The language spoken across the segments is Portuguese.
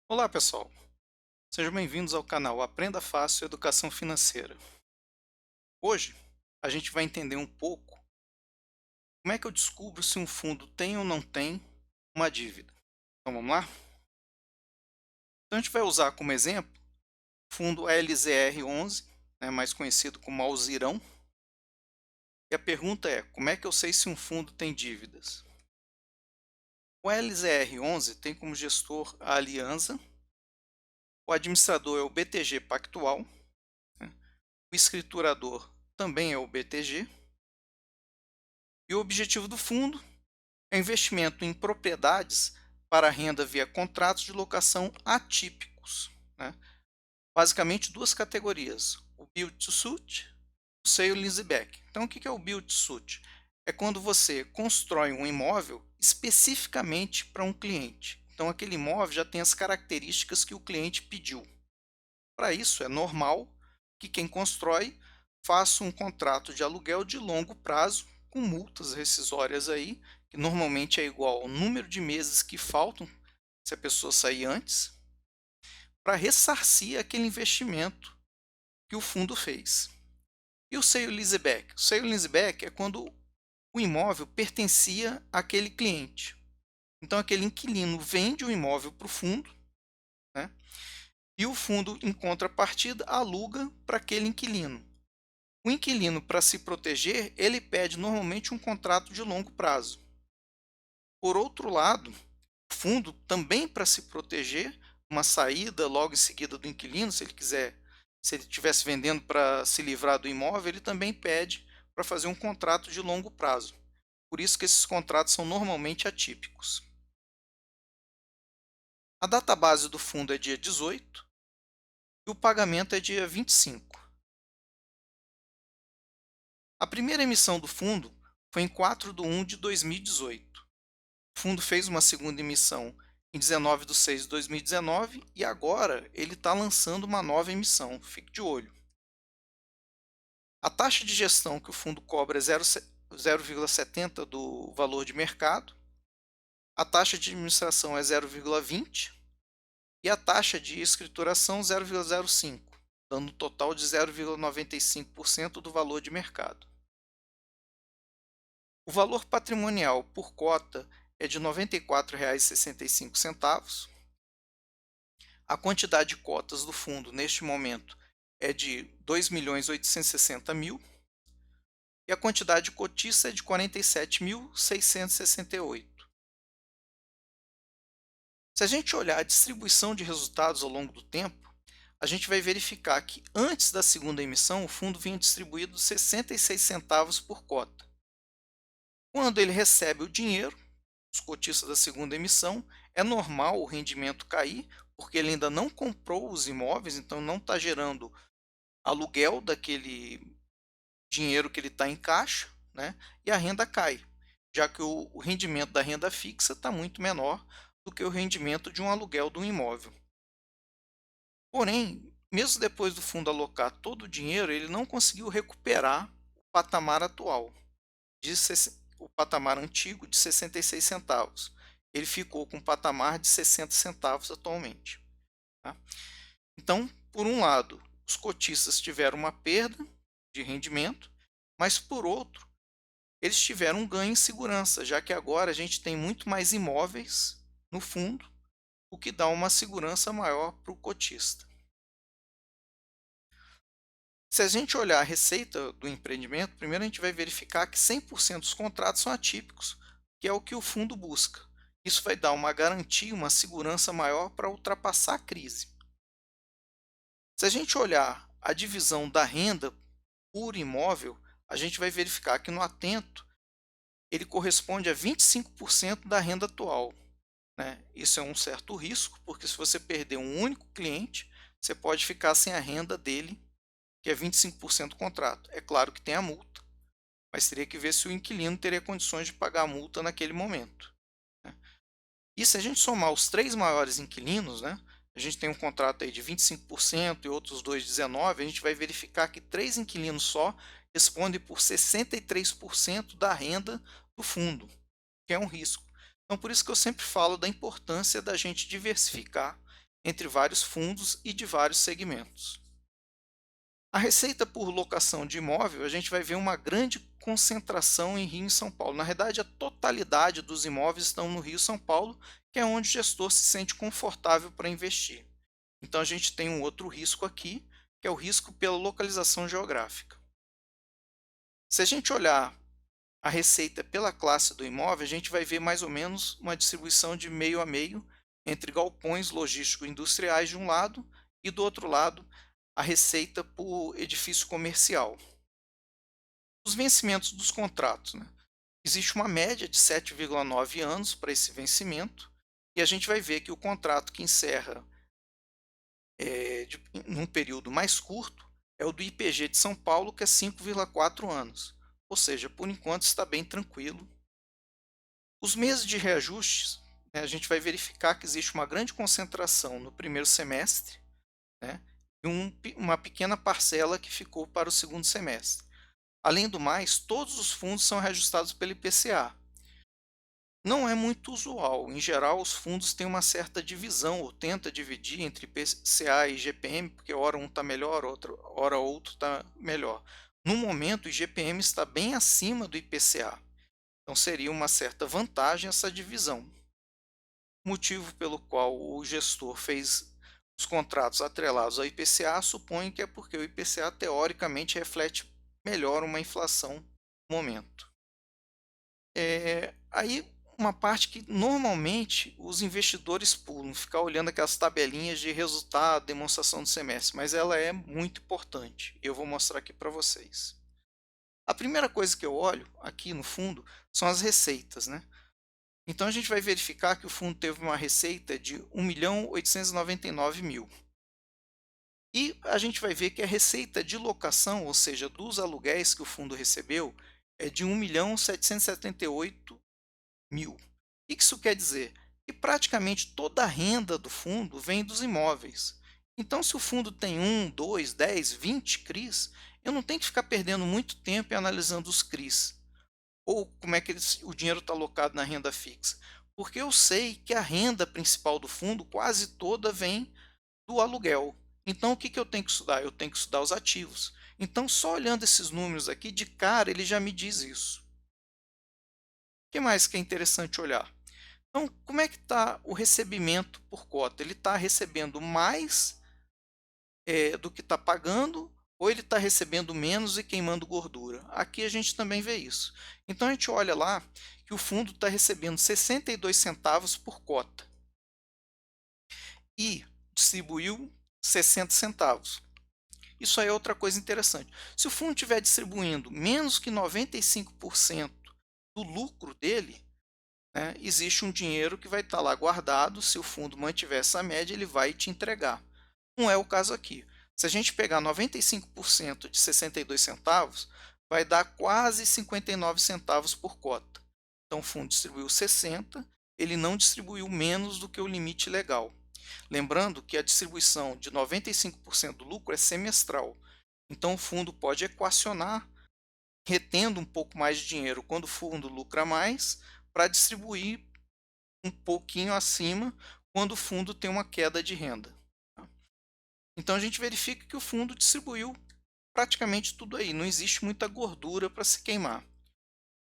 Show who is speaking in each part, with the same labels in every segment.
Speaker 1: Olá, pessoal. Sejam bem-vindos ao canal Aprenda Fácil Educação Financeira. Hoje, a gente vai entender um pouco como é que eu descubro se um fundo tem ou não tem uma dívida. Então, vamos lá? Então, a gente vai usar como exemplo o fundo LZR11, mais conhecido como Alzirão. E a pergunta é, como é que eu sei se um fundo tem dívidas? O LZR11 tem como gestor a Aliança, o administrador é o BTG Pactual, né? O escriturador também é o BTG. E o objetivo do fundo é investimento em propriedades para renda via contratos de locação atípicos, né? Basicamente duas categorias, o Build to Suit, o Sale Leaseback. Então o que é o Build to Suit? É quando você constrói um imóvel especificamente para um cliente. Então aquele imóvel já tem as características que o cliente pediu. Para isso é normal que quem constrói faça um contrato de aluguel de longo prazo, com multas rescisórias aí, que normalmente é igual ao número de meses que faltam se a pessoa sair antes, para ressarcir aquele investimento que o fundo fez. E o sale leaseback? O sale leaseback é quando o imóvel pertencia àquele cliente. Então aquele inquilino vende o imóvel para o fundo, né? E o fundo, em contrapartida, aluga para aquele inquilino. O inquilino, para se proteger, ele pede normalmente um contrato de longo prazo. Por outro lado, o fundo também para se proteger, uma saída logo em seguida do inquilino, se ele quiser, se ele estivesse vendendo para se livrar do imóvel, ele também pede para fazer um contrato de longo prazo. Por isso que esses contratos são normalmente atípicos. A data base do fundo é dia 18 e o pagamento é dia 25. A primeira emissão do fundo foi em 4/1 de 2018. O fundo fez uma segunda emissão em 19/6 de 2019 e agora ele está lançando uma nova emissão. Fique de olho. A taxa de gestão que o fundo cobra é 0,70 do valor de mercado, a taxa de administração é 0,20 e a taxa de escrituração 0,05, dando um total de 0,95% do valor de mercado. O valor patrimonial por cota é de R$ 94,65. A quantidade de cotas do fundo neste momento é de 2.860.000 e a quantidade de cotistas é de 47.668. Se a gente olhar a distribuição de resultados ao longo do tempo, a gente vai verificar que antes da segunda emissão o fundo vinha distribuído 66 centavos por cota. Quando ele recebe o dinheiro, os cotistas da segunda emissão, é normal o rendimento cair, porque ele ainda não comprou os imóveis, então não está gerando aluguel daquele dinheiro que ele está em caixa, né? E a renda cai, já que o rendimento da renda fixa está muito menor do que o rendimento de um aluguel de um imóvel. Porém, mesmo depois do fundo alocar todo o dinheiro, ele não conseguiu recuperar o patamar atual, o patamar antigo de 66 centavos. Ele ficou com um patamar de 60 centavos atualmente. Tá? Então, por um lado, os cotistas tiveram uma perda de rendimento, mas por outro, eles tiveram um ganho em segurança, já que agora a gente tem muito mais imóveis no fundo, o que dá uma segurança maior para o cotista. Se a gente olhar a receita do empreendimento, primeiro a gente vai verificar que 100% dos contratos são atípicos, que é o que o fundo busca. Isso vai dar uma garantia, uma segurança maior para ultrapassar a crise. Se a gente olhar a divisão da renda por imóvel, a gente vai verificar que no Atento ele corresponde a 25% da renda atual, né? Isso é um certo risco, porque se você perder um único cliente, você pode ficar sem a renda dele, que é 25% do contrato. É claro que tem a multa, mas teria que ver se o inquilino teria condições de pagar a multa naquele momento, né? E se a gente somar os três maiores inquilinos, né, a gente tem um contrato aí de 25% e outros dois 19%, a gente vai verificar que três inquilinos só respondem por 63% da renda do fundo, que é um risco. Então, por isso que eu sempre falo da importância da gente diversificar entre vários fundos e de vários segmentos. A receita por locação de imóvel, a gente vai ver uma grande concentração em Rio e São Paulo. Na verdade, a totalidade dos imóveis estão no Rio e São Paulo, que é onde o gestor se sente confortável para investir. Então, a gente tem um outro risco aqui, que é o risco pela localização geográfica. Se a gente olhar a receita pela classe do imóvel, a gente vai ver mais ou menos uma distribuição de meio a meio entre galpões logístico-industriais de um lado e do outro lado a receita por edifício comercial. Os vencimentos dos contratos, né? Existe uma média de 7,9 anos para esse vencimento e a gente vai ver que o contrato que encerra num período mais curto é o do IPG de São Paulo, que é 5,4 anos. Ou seja, por enquanto está bem tranquilo. Os meses de reajustes, né, a gente vai verificar que existe uma grande concentração no primeiro semestre, né, e uma pequena parcela que ficou para o segundo semestre. Além do mais, todos os fundos são reajustados pelo IPCA. Não é muito usual. Em geral, os fundos têm uma certa divisão, ou tenta dividir entre IPCA e IGPM, porque hora um está melhor, hora outro está melhor. No momento, o IGPM está bem acima do IPCA. Então, seria uma certa vantagem essa divisão. Motivo pelo qual o gestor fez os contratos atrelados ao IPCA, suponho que é porque o IPCA teoricamente reflete melhor uma inflação no momento. Aí uma parte que normalmente os investidores pulam, ficar olhando aquelas tabelinhas de resultado, demonstração do semestre, mas ela é muito importante. Eu vou mostrar aqui para vocês. A primeira coisa que eu olho aqui no fundo são as receitas, né? Então a gente vai verificar que o fundo teve uma receita de 1.899.000. E a gente vai ver que a receita de locação, ou seja, dos aluguéis que o fundo recebeu, é de 1.778.000. O que isso quer dizer? Que praticamente toda a renda do fundo vem dos imóveis. Então, se o fundo tem 1, 2, 10, 20 CRIs, eu não tenho que ficar perdendo muito tempo analisando os CRIs. Ou como é que o dinheiro está alocado na renda fixa. Porque eu sei que a renda principal do fundo quase toda vem do aluguel. Então, o que eu tenho que estudar? Eu tenho que estudar os ativos. Então, só olhando esses números aqui, de cara, ele já me diz isso. O que mais que é interessante olhar? Então, como é que está o recebimento por cota? Ele está recebendo mais do que está pagando ou ele está recebendo menos e queimando gordura? Aqui a gente também vê isso. Então, a gente olha lá que o fundo está recebendo 62 centavos por cota e distribuiu 60 centavos. Isso aí é outra coisa interessante. Se o fundo estiver distribuindo menos que 95% do lucro dele, né, existe um dinheiro que vai estar lá guardado. Se o fundo mantiver essa média, ele vai te entregar. Não é o caso aqui. Se a gente pegar 95% de 62 centavos, vai dar quase 59 centavos por cota. Então o fundo distribuiu 60, ele não distribuiu menos do que o limite legal. Lembrando que a distribuição de 95% do lucro é semestral. Então o fundo pode equacionar, retendo um pouco mais de dinheiro quando o fundo lucra mais, para distribuir um pouquinho acima quando o fundo tem uma queda de renda. Tá? Então a gente verifica que o fundo distribuiu praticamente tudo aí, não existe muita gordura para se queimar.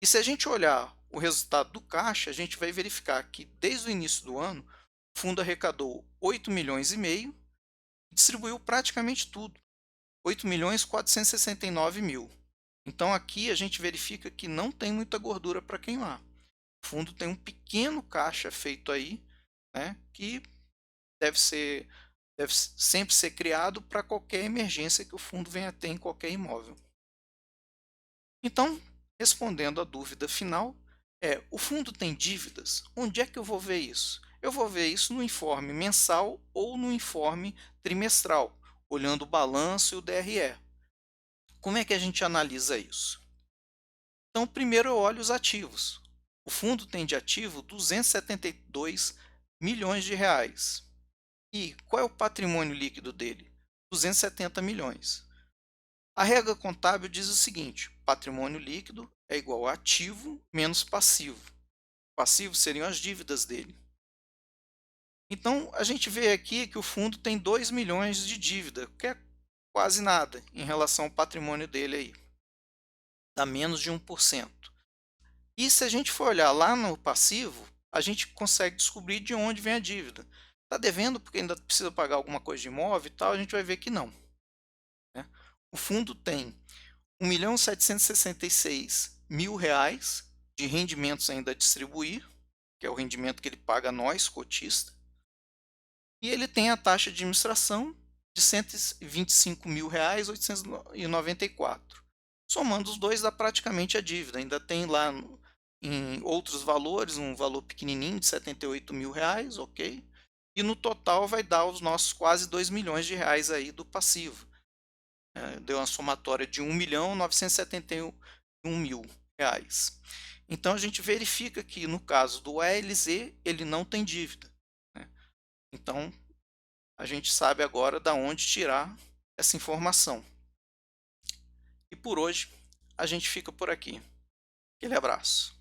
Speaker 1: E se a gente olhar o resultado do caixa, a gente vai verificar que desde o início do ano o fundo arrecadou 8 milhões e meio e distribuiu praticamente tudo, 8.469.000. Então aqui a gente verifica que não tem muita gordura para queimar. O fundo tem um pequeno caixa feito aí, né, que deve sempre ser criado para qualquer emergência que o fundo venha a ter em qualquer imóvel. Então, respondendo à dúvida final, o fundo tem dívidas? Onde é que eu vou ver isso? Eu vou ver isso no informe mensal ou no informe trimestral, olhando o balanço e o DRE. Como é que a gente analisa isso? Então, primeiro eu olho os ativos. O fundo tem de ativo 272 milhões de reais. E qual é o patrimônio líquido dele? 270 milhões. A regra contábil diz o seguinte: patrimônio líquido é igual a ativo menos passivo. Passivo seriam as dívidas dele. Então, a gente vê aqui que o fundo tem 2 milhões de dívida, que é quase nada em relação ao patrimônio dele aí, dá menos de 1%. E se a gente for olhar lá no passivo, a gente consegue descobrir de onde vem a dívida. Está devendo porque ainda precisa pagar alguma coisa de imóvel e tal, a gente vai ver que não, né. O fundo tem 1.766.000 reais de rendimentos ainda a distribuir, que é o rendimento que ele paga a nós, cotista, e ele tem a taxa de administração de R$ 125.000, 894. Somando os dois dá praticamente a dívida, ainda tem lá em outros valores, um valor pequenininho de R$ 78.000, ok? E no total vai dar os nossos quase 2 milhões de reais aí do passivo. Deu uma somatória de 1.971.000 reais. Então a gente verifica que no caso do ALZ ele não tem dívida, né? Então a gente sabe agora da onde tirar essa informação. E por hoje a gente fica por aqui. Aquele abraço.